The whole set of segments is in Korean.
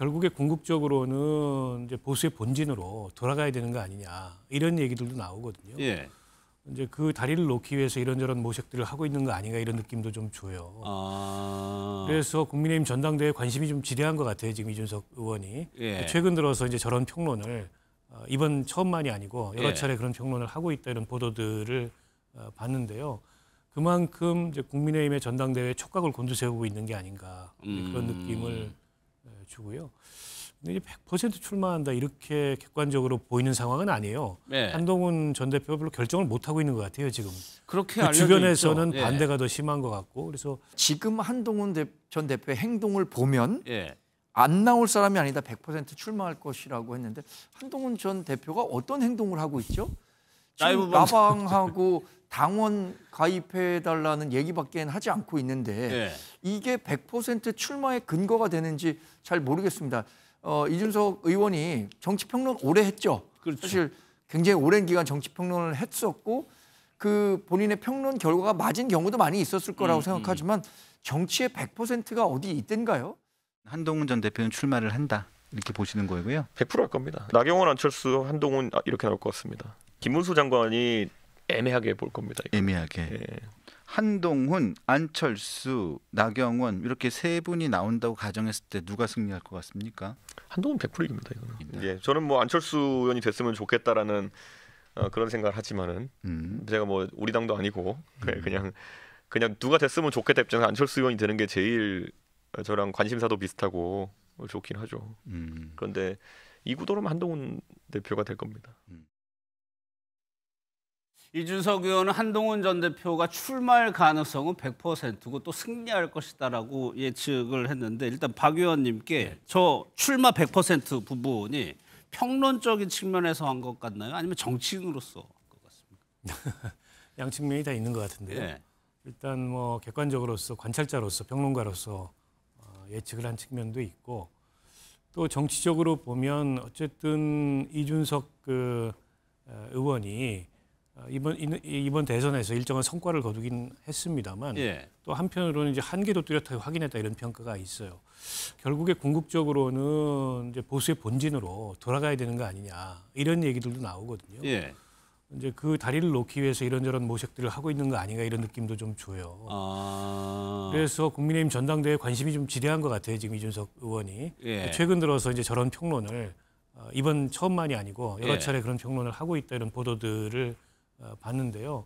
결국에 궁극적으로는 이제 보수의 본진으로 돌아가야 되는 거 아니냐 이런 얘기들도 나오거든요. 예. 이제 그 다리를 놓기 위해서 이런저런 모색들을 하고 있는 거 아닌가 이런 느낌도 좀 줘요. 그래서 국민의힘 전당대회 관심이 좀 지대한 것 같아요. 지금 이준석 의원이 예. 최근 들어서 이제 저런 평론을 이번 처음만이 아니고 여러 차례 그런 평론을 하고 있다 이런 보도들을 봤는데요. 그만큼 이제 국민의힘의 전당대회에 촉각을 곤두세우고 있는 게 아닌가 그런 느낌을 주고요. 근데 이제 100% 출마한다 이렇게 객관적으로 보이는 상황은 아니에요. 네. 한동훈 전 대표가 별로 결정을 못 하고 있는 것 같아요 지금. 그렇게 그 주변에서는 있죠. 예. 반대가 더 심한 것 같고 그래서 지금 한동훈 전 대표의 행동을 보면 예. 안 나올 사람이 아니다 100% 출마할 것이라고 했는데 한동훈 전 대표가 어떤 행동을 하고 있죠? 지금 라방하고 당원 가입해달라는 얘기밖에 하지 않고 있는데 예. 이게 100% 출마의 근거가 되는지 잘 모르겠습니다. 이준석 의원이 정치평론 오래 했죠. 그렇죠. 사실 굉장히 오랜 기간 정치평론을 했었고 그 본인의 평론 결과가 맞은 경우도 많이 있었을 거라고 생각하지만 정치의 100%가 어디 있던가요? 한동훈 전 대표는 출마를 한다 이렇게 보시는 거고요. 100%할 겁니다. 나경원, 안철수, 한동훈 이렇게 나올 것 같습니다. 김문수 장관이 애매하게 볼 겁니다. 이거. 애매하게. 예. 한동훈, 안철수, 나경원 이렇게 세 분이 나온다고 가정했을 때 누가 승리할 것 같습니까? 한동훈 100% 이깁니다. 이거는. 예, 저는 뭐 안철수 의원이 됐으면 좋겠다라는 그런 생각을 하지만은 제가 뭐 우리 당도 아니고 그냥 누가 됐으면 좋겠다 입장에서 안철수 의원이 되는 게 제일 저랑 관심사도 비슷하고 좋긴 하죠. 그런데 이 구도로는 한동훈 대표가 될 겁니다. 이준석 의원은 한동훈 전 대표가 출마할 가능성은 100%고 또 승리할 것이다라고 예측을 했는데 일단 박 의원님께 저 출마 100% 부분이 평론적인 측면에서 한 것 같나요? 아니면 정치인으로서 한 것 같습니까? 양측면이 다 있는 것 같은데요. 예. 일단 뭐 객관적으로서 관찰자로서 평론가로서 예측을 한 측면도 있고 또 정치적으로 보면 어쨌든 이준석 의원이 이번 대선에서 일정한 성과를 거두긴 했습니다만 예. 또 한편으로는 이제 한계도 뚜렷하게 확인했다 이런 평가가 있어요. 결국에 궁극적으로는 이제 보수의 본진으로 돌아가야 되는 거 아니냐 이런 얘기들도 나오거든요. 예. 이제 그 다리를 놓기 위해서 이런저런 모색들을 하고 있는 거 아닌가 이런 느낌도 좀 줘요. 그래서 국민의힘 전당대회에 관심이 좀 지대한 것 같아요. 지금 이준석 의원이 예. 최근 들어서 이제 저런 평론을 이번 처음만이 아니고 여러 차례 그런 평론을 하고 있다 이런 보도들을 봤는데요.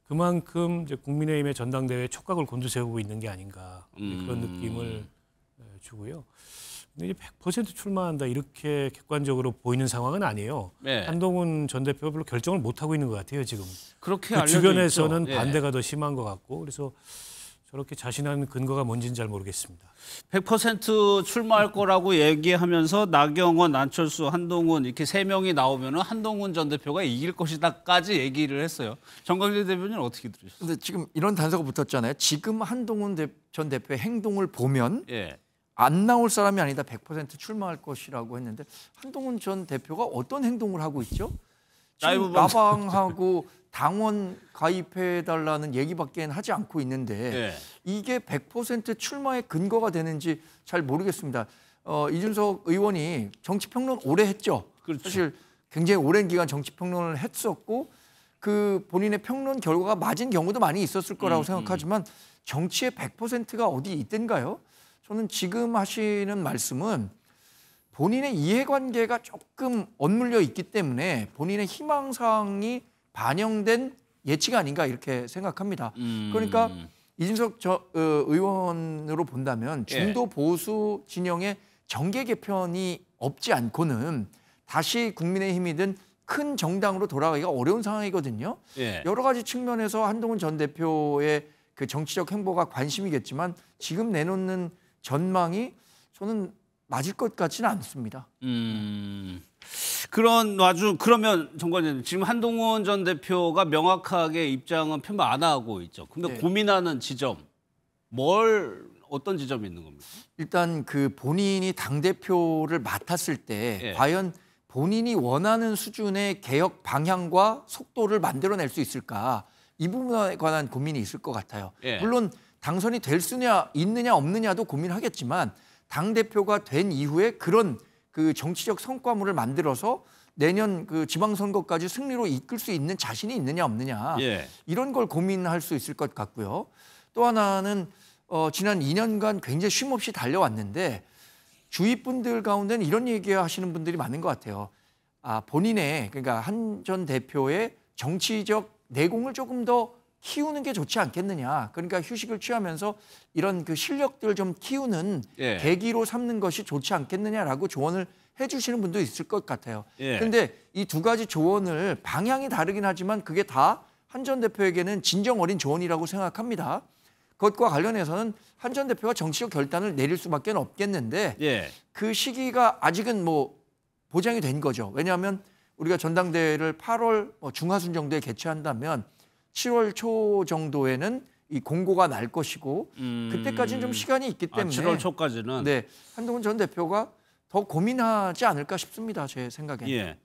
그만큼 이제 국민의힘의 전당대회에 촉각을 곤두세우고 있는 게 아닌가 그런 느낌을 주고요. 근데 이제 100% 출마한다 이렇게 객관적으로 보이는 상황은 아니에요. 네. 한동훈 전 대표가 별로 결정을 못 하고 있는 것 같아요 지금. 그렇게 그 알려져 주변에서는 있죠. 예. 반대가 더 심한 것 같고 그래서 저렇게 자신하는 근거가 뭔지는 잘 모르겠습니다. 100% 출마할 거라고 얘기하면서 나경원, 안철수, 한동훈 이렇게 세 명이 나오면은 한동훈 전 대표가 이길 것이다까지 얘기를 했어요. 정광재 대표님은 어떻게 들으셨어요? 근데 지금 이런 단서가 붙었잖아요. 지금 한동훈 전 대표의 행동을 보면 예. 안 나올 사람이 아니다 100% 출마할 것이라고 했는데 한동훈 전 대표가 어떤 행동을 하고 있죠? 지금 라방하고 당원 가입해달라는 얘기밖에 하지 않고 있는데 예. 이게 100% 출마의 근거가 되는지 잘 모르겠습니다. 이준석 의원이 정치평론 오래 했죠. 그렇죠. 사실 굉장히 오랜 기간 정치평론을 했었고 그 본인의 평론 결과가 맞은 경우도 많이 있었을 거라고 생각하지만 정치의 100%가 어디 있던가요? 저는 지금 하시는 말씀은 본인의 이해관계가 조금 엇물려 있기 때문에 본인의 희망사항이 반영된 예측 아닌가 이렇게 생각합니다. 그러니까 이준석 의원으로 본다면 중도 보수 진영의 정계 개편이 없지 않고는 다시 국민의힘이든 큰 정당으로 돌아가기가 어려운 상황이거든요. 예. 여러 가지 측면에서 한동훈 전 대표의 그 정치적 행보가 관심이겠지만 지금 내놓는 전망이 저는 맞을 것 같지는 않습니다. 그러면 정관장님 지금 한동훈 전 대표가 명확하게 입장은 표명 안 하고 있죠. 근데 고민하는 지점 어떤 지점이 있는 겁니까? 일단 그 본인이 당 대표를 맡았을 때 과연 본인이 원하는 수준의 개혁 방향과 속도를 만들어낼 수 있을까? 이 부분에 관한 고민이 있을 것 같아요. 물론 당선이 될 수냐 있느냐 없느냐도 고민하겠지만 당 대표가 된 이후에 그런 그 정치적 성과물을 만들어서 내년 그 지방선거까지 승리로 이끌 수 있는 자신이 있느냐 없느냐 예. 이런 걸 고민할 수 있을 것 같고요. 또 하나는 지난 2년간 굉장히 쉼없이 달려왔는데 주위 분들 가운데는 이런 얘기하시는 분들이 많은 것 같아요. 본인의 그러니까 한 전 대표의 정치적 내공을 조금 더 키우는 게 좋지 않겠느냐. 그러니까 휴식을 취하면서 이런 그 실력들 좀 키우는 예. 계기로 삼는 것이 좋지 않겠느냐라고 조언을 해주시는 분도 있을 것 같아요. 예. 그런데 이 두 가지 조언을 방향이 다르긴 하지만 그게 다 한 전 대표에게는 진정 어린 조언이라고 생각합니다. 그것과 관련해서는 한 전 대표가 정치적 결단을 내릴 수밖에 없겠는데 예. 그 시기가 아직은 뭐 보장이 된 거죠. 왜냐하면 우리가 전당대회를 8월 중하순 정도에 개최한다면 7월 초 정도에는 이 공고가 날 것이고 그때까지는 좀 시간이 있기 때문에 7월 초까지는 네, 한동훈 전 대표가 더 고민하지 않을까 싶습니다. 제 생각에는. 예.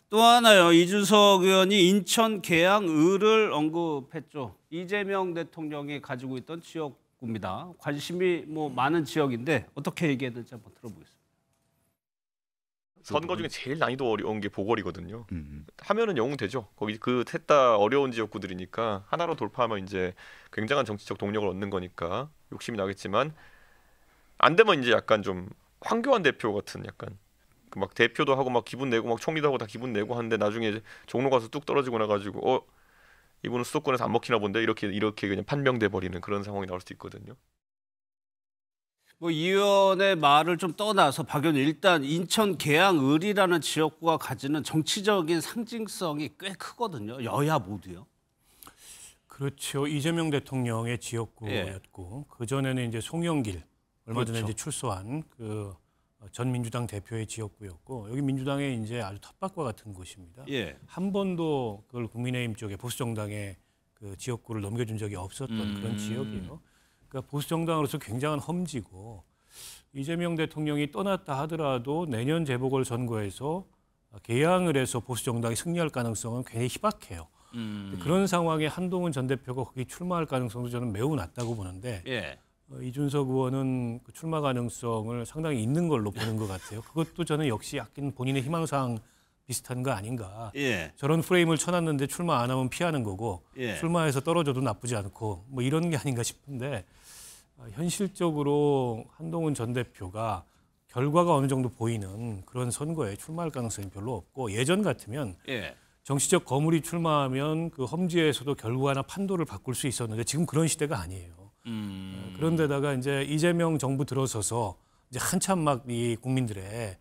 또 하나요. 이준석 의원이 인천 계양을을 언급했죠. 이재명 대통령이 가지고 있던 지역구입니다. 관심이 뭐 많은 지역인데 어떻게 얘기했는지 한번 들어보겠습니다. 선거 중에 제일 난이도 어려운 게 보궐이거든요. 하면은 영웅 되죠. 거기 그 셋 다 어려운 지역구들이니까 하나로 돌파하면 이제 굉장한 정치적 동력을 얻는 거니까 욕심이 나겠지만 안 되면 이제 약간 좀 황교안 대표 같은 약간 그 막 대표도 하고 막 기분 내고 막 총리도 하고 다 기분 내고 하는데 나중에 종로 가서 뚝 떨어지고 나가지고 이분은 수도권에서 안 먹히나 본데 이렇게 그냥 판명돼 버리는 그런 상황이 나올 수도 있거든요. 뭐 이 의원의 말을 좀 떠나서 박 의원 일단 인천 계양을이라는 지역구가 가지는 정치적인 상징성이 꽤 크거든요. 여야 모두요. 그렇죠. 이재명 대통령의 지역구였고 그 전에는 이제 송영길 얼마 전에 그렇죠. 이제 출소한 그 전 민주당 대표의 지역구였고 여기 민주당의 이제 아주 텃밭과 같은 곳입니다. 예. 한 번도 그걸 국민의힘 쪽에 보수 정당의 그 지역구를 넘겨준 적이 없었던 그런 지역이에요. 그러니까 보수 정당으로서 굉장한 험지고 이재명 대통령이 떠났다 하더라도 내년 재보궐 선거에서 개항을 해서 보수 정당이 승리할 가능성은 굉장히 희박해요. 그런 상황에 한동훈 전 대표가 거기 출마할 가능성도 저는 매우 낮다고 보는데 예. 이준석 의원은 그 출마 가능성을 상당히 있는 걸로 보는 것 같아요. 그것도 저는 역시 약간 본인의 희망사항 비슷한 거 아닌가. 예. 저런 프레임을 쳐놨는데 출마 안 하면 피하는 거고 예. 출마해서 떨어져도 나쁘지 않고 뭐 이런 게 아닌가 싶은데 현실적으로 한동훈 전 대표가 결과가 어느 정도 보이는 그런 선거에 출마할 가능성이 별로 없고 예전 같으면 예. 정치적 거물이 출마하면 그 험지에서도 결과나 판도를 바꿀 수 있었는데 지금 그런 시대가 아니에요. 그런데다가 이제 이재명 정부 들어서서 이제 한참 막 이 국민들의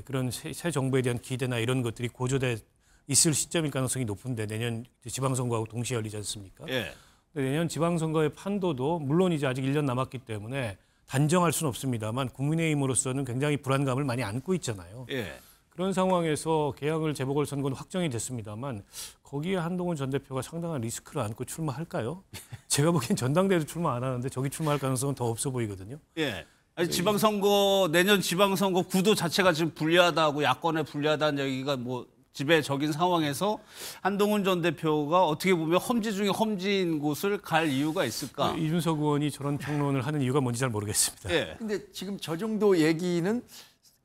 그런 새 정부에 대한 기대나 이런 것들이 고조돼 있을 시점일 가능성이 높은데 내년 지방선거하고 동시에 열리지 않습니까? 예. 내년 지방선거의 판도도 물론 이제 아직 1년 남았기 때문에 단정할 수는 없습니다만 국민의힘으로서는 굉장히 불안감을 많이 안고 있잖아요. 예. 그런 상황에서 개항을 재보궐선거는 확정이 됐습니다만 거기에 한동훈 전 대표가 상당한 리스크를 안고 출마할까요? 제가 보기엔 전당대회도 출마 안 하는데 저기 출마할 가능성은 더 없어 보이거든요. 예. 아니, 지방선거 내년 지방선거 구도 자체가 지금 불리하다고 야권에 불리하다는 얘기가 뭐 지배적인 상황에서 한동훈 전 대표가 어떻게 보면 험지 중에 험지인 곳을 갈 이유가 있을까? 이준석 의원이 저런 평론을 하는 이유가 뭔지 잘 모르겠습니다. 예. 근데 지금 저 정도 얘기는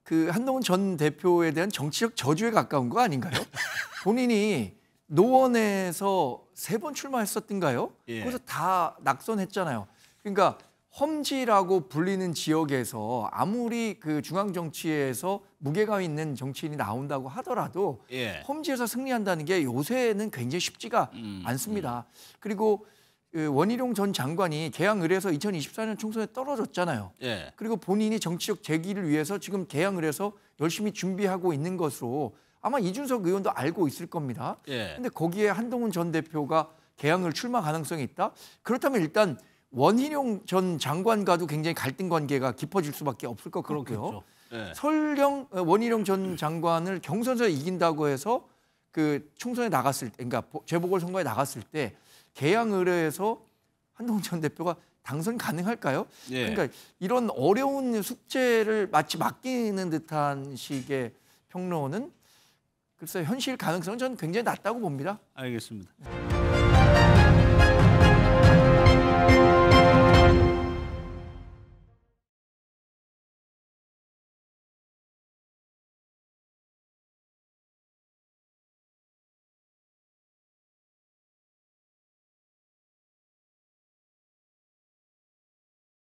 그 한동훈 전 대표에 대한 정치적 저주에 가까운 거 아닌가요? 본인이 노원에서 3번 출마했었던가요? 예. 그래서 다 낙선했잖아요. 그러니까 험지라고 불리는 지역에서 아무리 그 중앙 정치에서 무게감 있는 정치인이 나온다고 하더라도 예. 험지에서 승리한다는 게 요새는 굉장히 쉽지가 않습니다. 그리고 그 원희룡 전 장관이 개항을에서 2024년 총선에 떨어졌잖아요. 예. 그리고 본인이 정치적 재기를 위해서 지금 개항을 해서 열심히 준비하고 있는 것으로 아마 이준석 의원도 알고 있을 겁니다. 예. 근데 거기에 한동훈 전 대표가 개항을 출마 가능성이 있다? 그렇다면 일단 원희룡 전 장관과도 굉장히 갈등 관계가 깊어질 수밖에 없을 것 같고요. 그렇겠죠. 예. 설령 원희룡 전 장관을 경선에서 이긴다고 해서 그 총선에 나갔을 때, 그러니까 재보궐선거에 나갔을 때 개항을에서 한동훈 전 대표가 당선 가능할까요? 예. 그러니까 이런 어려운 숙제를 마치 맡기는 듯한 식의 평론은 글쎄 현실 가능성은 저는 굉장히 낮다고 봅니다. 알겠습니다.